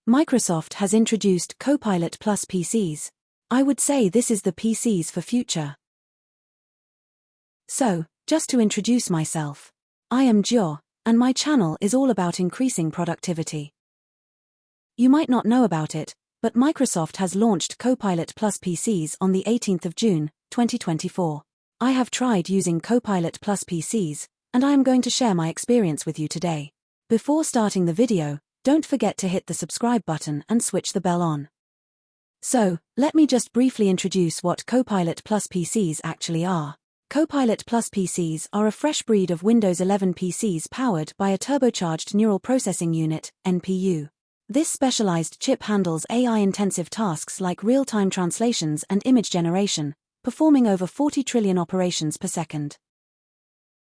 Microsoft has introduced Copilot Plus PCs. I would say this is the PCs for future. So, just to introduce myself. I am Jo, and my channel is all about increasing productivity. You might not know about it, but Microsoft has launched Copilot Plus PCs on the 18th of June, 2024. I have tried using Copilot Plus PCs, and I am going to share my experience with you today. Before starting the video, don't forget to hit the subscribe button and switch the bell on. So, let me just briefly introduce what Copilot Plus PCs actually are. Copilot Plus PCs are a fresh breed of Windows 11 PCs powered by a turbocharged neural processing unit, NPU. This specialized chip handles AI-intensive tasks like real-time translations and image generation, performing over 40 trillion operations per second.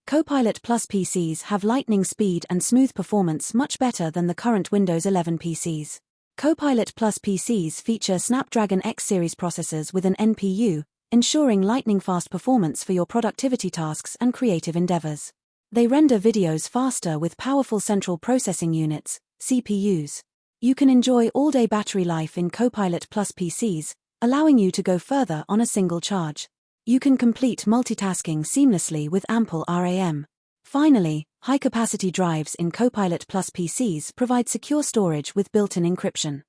Copilot Plus PCs have lightning speed and smooth performance much better than the current Windows 11 PCs. Copilot Plus PCs feature Snapdragon X series processors with an NPU, ensuring lightning-fast performance for your productivity tasks and creative endeavors. They render videos faster with powerful central processing units, CPUs. You can enjoy all-day battery life in Copilot Plus PCs, allowing you to go further on a single charge. You can complete multitasking seamlessly with ample RAM. Finally, high-capacity drives in Copilot Plus PCs provide secure storage with built-in encryption.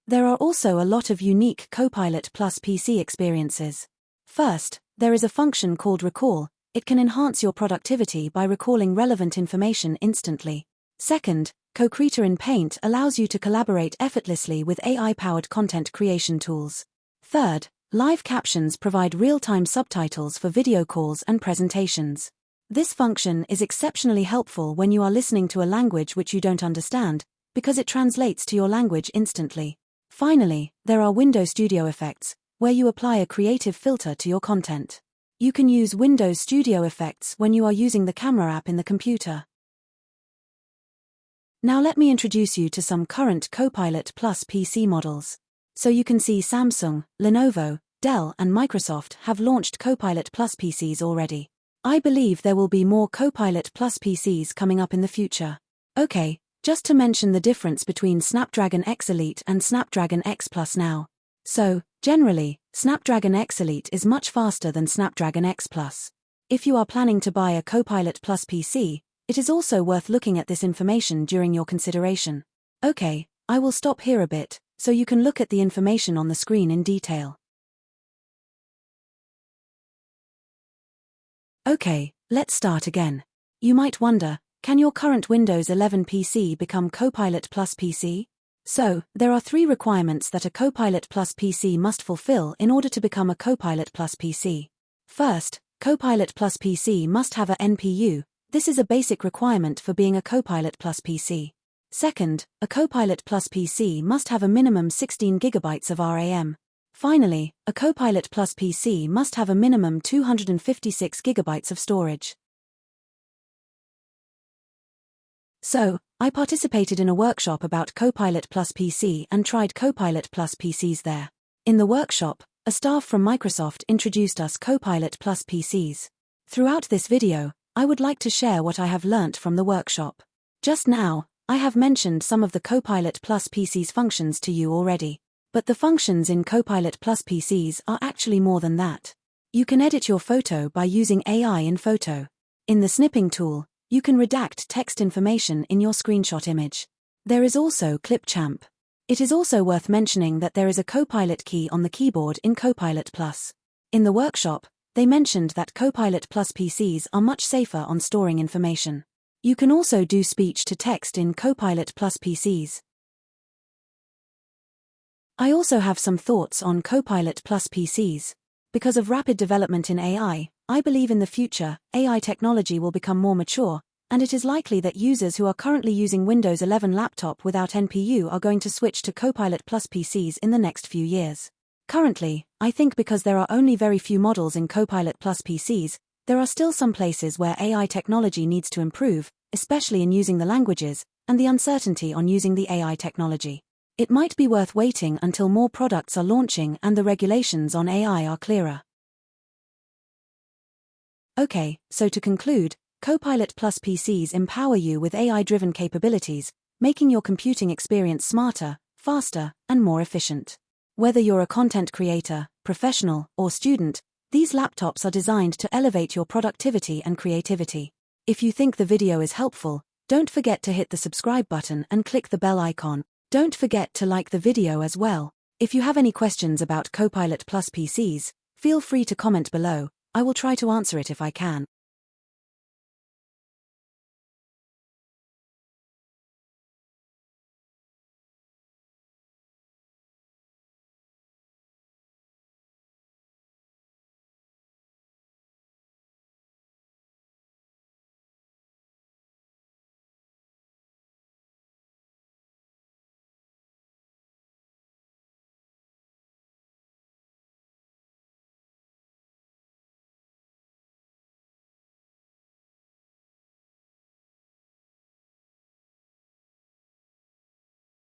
There are also a lot of unique Copilot Plus PC experiences. First, there is a function called Recall. It can enhance your productivity by recalling relevant information instantly. Second, Co-Creator in Paint allows you to collaborate effortlessly with AI-powered content creation tools. Third, Live Captions provide real-time subtitles for video calls and presentations. This function is exceptionally helpful when you are listening to a language which you don't understand, because it translates to your language instantly. Finally, there are Windows Studio Effects, where you apply a creative filter to your content. You can use Windows Studio Effects when you are using the camera app in the computer. Now let me introduce you to some current Copilot Plus PC models. So you can see Samsung, Lenovo, Dell and Microsoft have launched Copilot Plus PCs already. I believe there will be more Copilot Plus PCs coming up in the future. Okay, just to mention the difference between Snapdragon X Elite and Snapdragon X Plus now. So, generally, Snapdragon X Elite is much faster than Snapdragon X Plus. If you are planning to buy a Copilot Plus PC, it is also worth looking at this information during your consideration. Okay, I will stop here a bit, so you can look at the information on the screen in detail. Okay, let's start again. You might wonder, can your current Windows 11 PC become Copilot Plus PC? So, there are 3 requirements that a Copilot Plus PC must fulfill in order to become a Copilot Plus PC. First, Copilot Plus PC must have a NPU. This is a basic requirement for being a Copilot Plus PC. Second, a Copilot Plus PC must have a minimum 16 GB of RAM. Finally, a Copilot Plus PC must have a minimum 256 GB of storage. So, I participated in a workshop about Copilot Plus PC and tried Copilot Plus PCs there. In the workshop, a staff from Microsoft introduced us Copilot Plus PCs. Throughout this video, I would like to share what I have learnt from the workshop. Just now, I have mentioned some of the Copilot Plus PC's functions to you already. But the functions in Copilot Plus PCs are actually more than that. You can edit your photo by using AI in Photo. In the snipping tool, you can redact text information in your screenshot image. There is also Clipchamp. It is also worth mentioning that there is a Copilot key on the keyboard in Copilot Plus. In the workshop, they mentioned that Copilot Plus PCs are much safer on storing information. You can also do speech-to-text in Copilot Plus PCs. I also have some thoughts on Copilot Plus PCs. Because of rapid development in AI, I believe in the future, AI technology will become more mature, and it is likely that users who are currently using Windows 11 laptop without NPU are going to switch to Copilot Plus PCs in the next few years. Currently, I think because there are only very few models in Copilot Plus PCs, there are still some places where AI technology needs to improve, especially in using the languages, and the uncertainty on using the AI technology. It might be worth waiting until more products are launching and the regulations on AI are clearer. Okay, so to conclude, Copilot Plus PCs empower you with AI-driven capabilities, making your computing experience smarter, faster, and more efficient. Whether you're a content creator, professional, or student, these laptops are designed to elevate your productivity and creativity. If you think the video is helpful, don't forget to hit the subscribe button and click the bell icon. Don't forget to like the video as well. If you have any questions about Copilot Plus PCs, feel free to comment below. I will try to answer it if I can.